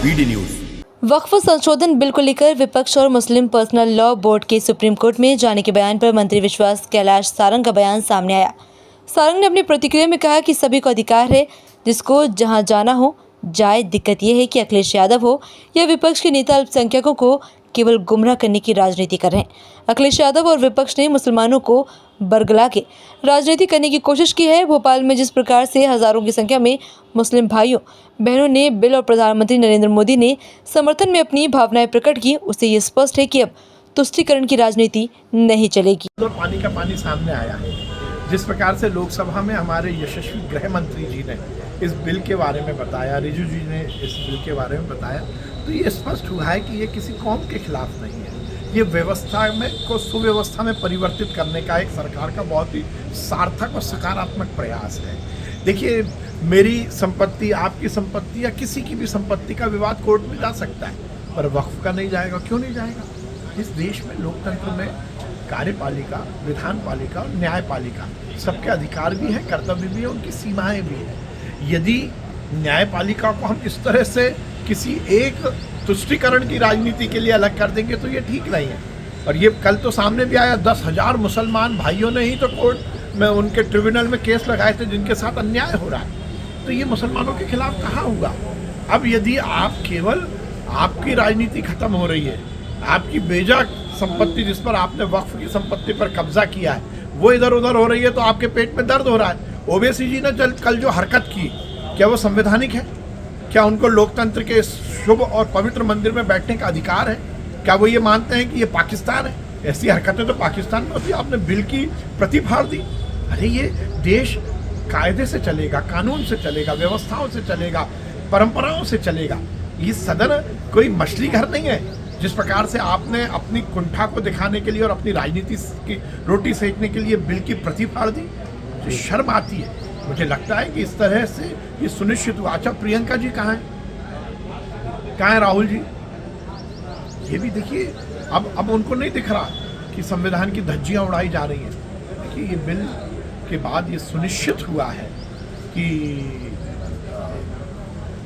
BD news. वक्फ संशोधन bill को लेकर विपक्ष और मुस्लिम पर्सनल लॉ बोर्ड के सुप्रीम कोर्ट में जाने के बयान पर मंत्री विश्वास कैलाश सारंग का बयान सामने आया। सारंग ने अपनी प्रतिक्रिया में कहा कि सभी को अधिकार है जिसको जहां जाना हो जाए। दिक्कत यह है कि अखिलेश यादव हो या विपक्ष के नेता अल्पसंख्यकों को केवल गुमराह करने की राजनीति कर रहे हैं। अखिलेश यादव और विपक्ष ने मुसलमानों को बरगला के राजनीति करने की कोशिश की है। भोपाल में जिस प्रकार से हजारों की संख्या में मुस्लिम भाइयों बहनों ने बिल और प्रधानमंत्री नरेंद्र मोदी ने समर्थन में अपनी भावनाएं प्रकट की, उससे ये स्पष्ट है कि अब तुष्टीकरण की राजनीति नहीं चलेगी। तो पानी का पानी सामने आया है। जिस प्रकार से लोकसभा में हमारे यशस्वी गृह मंत्री जी ने इस बिल के बारे में बताया, रिजू जी ने इस बिल के बारे में बताया, तो ये स्पष्ट हुआ है कि ये किसी कौम के खिलाफ नहीं है। ये व्यवस्था में को सुव्यवस्था में परिवर्तित करने का एक सरकार का बहुत ही सार्थक और सकारात्मक प्रयास है। देखिए, मेरी संपत्ति, आपकी संपत्ति या किसी की भी संपत्ति का विवाद कोर्ट में जा सकता है, पर वक्फ का नहीं जाएगा। क्यों नहीं जाएगा? इस देश में लोकतंत्र में कार्यपालिका, विधानपालिका और न्यायपालिका सबके अधिकार भी हैं, कर्तव्य भी है, उनकी सीमाएं भी हैं। यदि न्यायपालिका को हम इस तरह से किसी एक तुष्टीकरण की राजनीति के लिए अलग कर देंगे तो ये ठीक नहीं है। और ये कल तो सामने भी आया, 10,000 मुसलमान भाइयों ने ही तो कोर्ट में, उनके ट्रिब्यूनल में केस लगाए थे जिनके साथ अन्याय हो रहा है। तो ये मुसलमानों के खिलाफ कहाँ हुआ? अब यदि आप केवल आपकी राजनीति खत्म हो रही है, आपकी बेजा संपत्ति जिस पर आपने वक्फ की संपत्ति पर कब्जा किया है वो इधर उधर हो रही है, तो आपके पेट में दर्द हो रहा है। ओवैसी जी ने कल जो हरकत की, क्या वो संवैधानिक है? क्या उनको लोकतंत्र के शुभ और पवित्र मंदिर में बैठने का अधिकार है? क्या वो ये मानते हैं कि ये पाकिस्तान है? ऐसी हरकतें तो पाकिस्तान में होती। आपने बिल की प्रति फाड़ दी। अरे ये देश कायदे से चलेगा, कानून से चलेगा, व्यवस्थाओं से चलेगा, परंपराओं से चलेगा। ये सदन कोई मछली घर नहीं है। जिस प्रकार से आपने अपनी कुंठा को दिखाने के लिए और अपनी राजनीति की रोटी सेकने के लिए बिल की प्रति फाड़ दी, तो शर्म आती है। मुझे लगता है कि इस तरह से ये सुनिश्चित हुआ। अच्छा, प्रियंका जी कहाँ हैं? कहाँ है राहुल जी? ये भी देखिए, अब उनको नहीं दिख रहा कि संविधान की धज्जियाँ उड़ाई जा रही हैं। देखिए, ये बिल के बाद ये सुनिश्चित हुआ है कि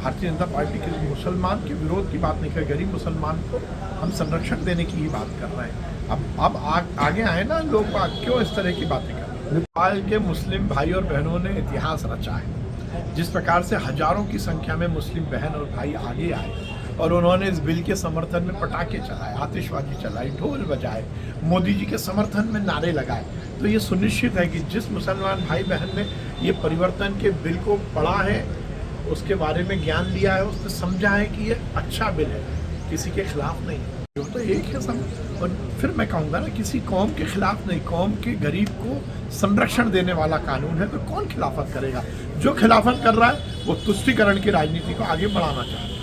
भारतीय जनता पार्टी के मुसलमान के विरोध की बात नहीं कर, गरीब मुसलमान को हम संरक्षण देने की ही बात कर रहे हैं। अब आगे आए ना लोग, क्यों इस तरह की बातें कर रहे हैं? नेपाल के मुस्लिम भाई और बहनों ने इतिहास रचा है। जिस प्रकार से हजारों की संख्या में मुस्लिम बहन और भाई आगे आए और उन्होंने इस बिल के समर्थन में पटाखे चलाए, आतिशबाजी चलाई, ढोल बजाए, मोदी जी के समर्थन में नारे लगाए, तो ये सुनिश्चित है कि जिस मुसलमान भाई बहन ने ये परिवर्तन के बिल को पढ़ा है, उसके बारे में ज्ञान लिया है, उसने समझा है कि ये अच्छा बिल है, किसी के खिलाफ नहीं है। तो एक है सब। और फिर मैं कहूँगा ना, किसी कौम के खिलाफ नहीं, कौम के गरीब को संरक्षण देने वाला कानून है, तो कौन खिलाफत करेगा? जो खिलाफत कर रहा है वो तुष्टीकरण की राजनीति को आगे बढ़ाना चाहता है।